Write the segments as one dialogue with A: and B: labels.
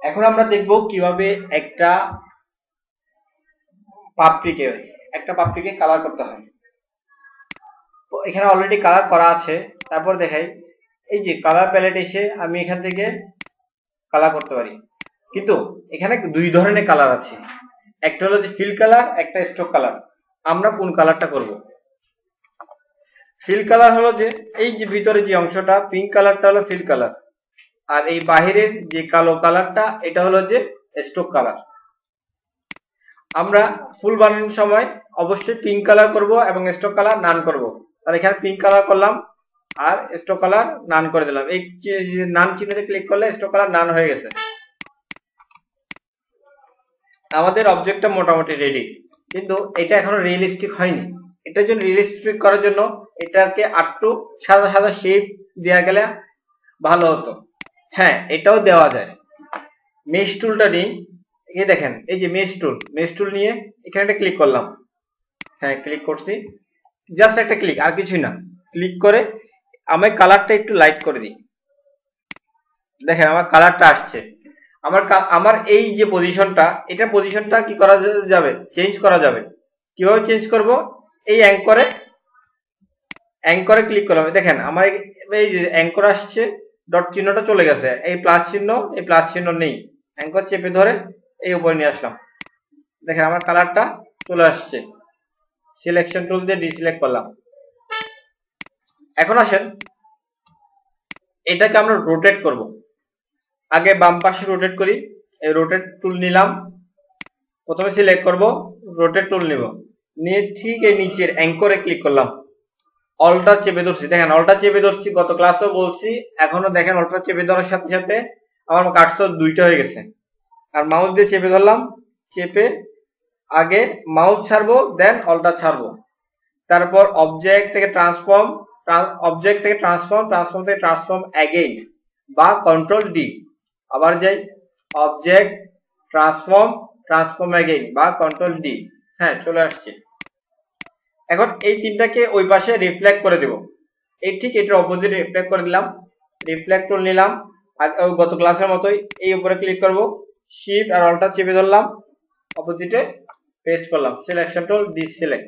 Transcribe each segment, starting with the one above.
A: এখন আমরা দেখব কিভাবে একটা পাপড়িকে কালার করতে হয়। তো এখানে অলরেডি কালার করা আছে। তারপর দেখাই, এই যে কালার প্যালেট এসে আমি এখান থেকে কালার করতে পারি। কিন্তু এখানে দুই ধরনের কালার আছে, একটা হলো যে ফিল কালার, একটা স্ট্রোক কালার। আমরা কোন কালারটা করব? ফিল কালার হলো যে এই যে ভিতরে যে অংশটা পিঙ্ক কালারটা হলো ফিল কালার, আর এই বাহিরের যে কালো কালারটা এটা হলো যে স্ট্রোক কালার। আমরা ফুল বানানোর সময় অবশ্যই পিঙ্ক কালার করব এবং স্ট্রোক কালার নান করব। তাহলে এখানে পিঙ্ক কালার করলাম আর স্ট্রোক কালার নান করে দিলাম। এই নান চিহ্নতে ক্লিক করলে স্ট্রোক কালার নান হয়ে গেছে। আমাদের অবজেক্টটা মোটামুটি রেডি, কিন্তু এটা এখনো রিয়েলিস্টিক হয়নি। এটার জন্য রিয়েলিস্টিক করার জন্য এটাকে আরটু সাদা সাদা শেপ দেওয়া গেলে ভালো হতো। হ্যাঁ, এটাও দেওয়া যায়। মেশ টুলটা নিই, এই দেখেন এই যে মেশ টুল নিয়ে এখানে একটা ক্লিক করলাম। হ্যাঁ, ক্লিক করছি, জাস্ট একটা ক্লিক, আর কিছুই না। ক্লিক করে আমি কালারটা একটু লাইট করে দিই। দেখেন আমার কালারটা আসছে। আমার এই যে পজিশনটা কি করা যাবে? চেঞ্জ করা যাবে। কিভাবে চেঞ্জ করব? এই অ্যাঙ্করে ক্লিক করলাম। দেখেন আমার এই যে অ্যাঙ্কর আসছে, ডট চিহ্নটা চলে গেছে, এই প্লাস চিহ্ন নেই। অ্যাঙ্কর চেপে ধরে এই উপরে নিয়ে আসলাম। দেখেন আমার কালারটা চলে আসছে। সিলেকশন টুল দিয়ে ডিসিলেক্ট করলাম। এখন আসেন, এটাকে আমরা রোটেট করব। আগে বাম পাশে রোটেট করি। এই রোটেট টুল নিলাম, প্রথমে সিলেক্ট করব, রোটেট টুল নিব, নিয়ে ঠিক এই নিচের অ্যাঙ্করে ক্লিক করলাম। অলটা চেপে ধরছি, দেখেন অলটা চেপে ধরছি, গত ক্লাসেও বলছি, এখনো দেখেন অলটা চেপে ধরার সাথে সাথে আমার কার্সর দুইটা হয়ে গেছে। আর মাউস দিয়ে চেপে ধরলাম, চেপে আগে মাউস ছাড়বো, দেন অলটা ছাড়বো। তারপর অবজেক্ট থেকে ট্রান্সফর্ম থেকে ট্রান্সফর্ম অ্যাগেইন বা কন্ট্রোল ডি। আবার যাই, অবজেক্ট ট্রান্সফর্ম অ্যাগেইন বা কন্ট্রোল ডি। হ্যাঁ, চলে আসছে। এখন এই তিনটাকে ওই পাশে রিফ্লেক্ট করে দেব। এই ঠিক এটার অপোজিট রিফ্লেক্ট করে দিলাম। রিফ্লেক্ট টুল নিলাম, আর গত ক্লাসের মতোই এই উপরে ক্লিক করব, শিফট আর অল্টার চেপে ধরলাম, অপোজিটে পেস্ট করলাম, সিলেকশন টুল ডিসিলেক্ট।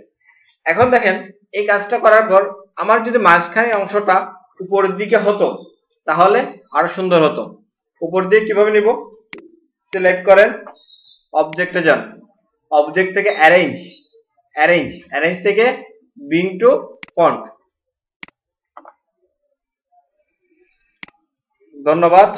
A: এখন দেখেন এই কাজটা করার পর আমার যদি মাঝখানে অংশটা উপরের দিকে হতো তাহলে আরো সুন্দর হতো। উপর দিয়ে কিভাবে নিব? সিলেক্ট করেন, অবজেক্টে যান, অবজেক্ট থেকে অ্যারেঞ্জ থেকে ব্রিং টু ফন্ট। ধন্যবাদ।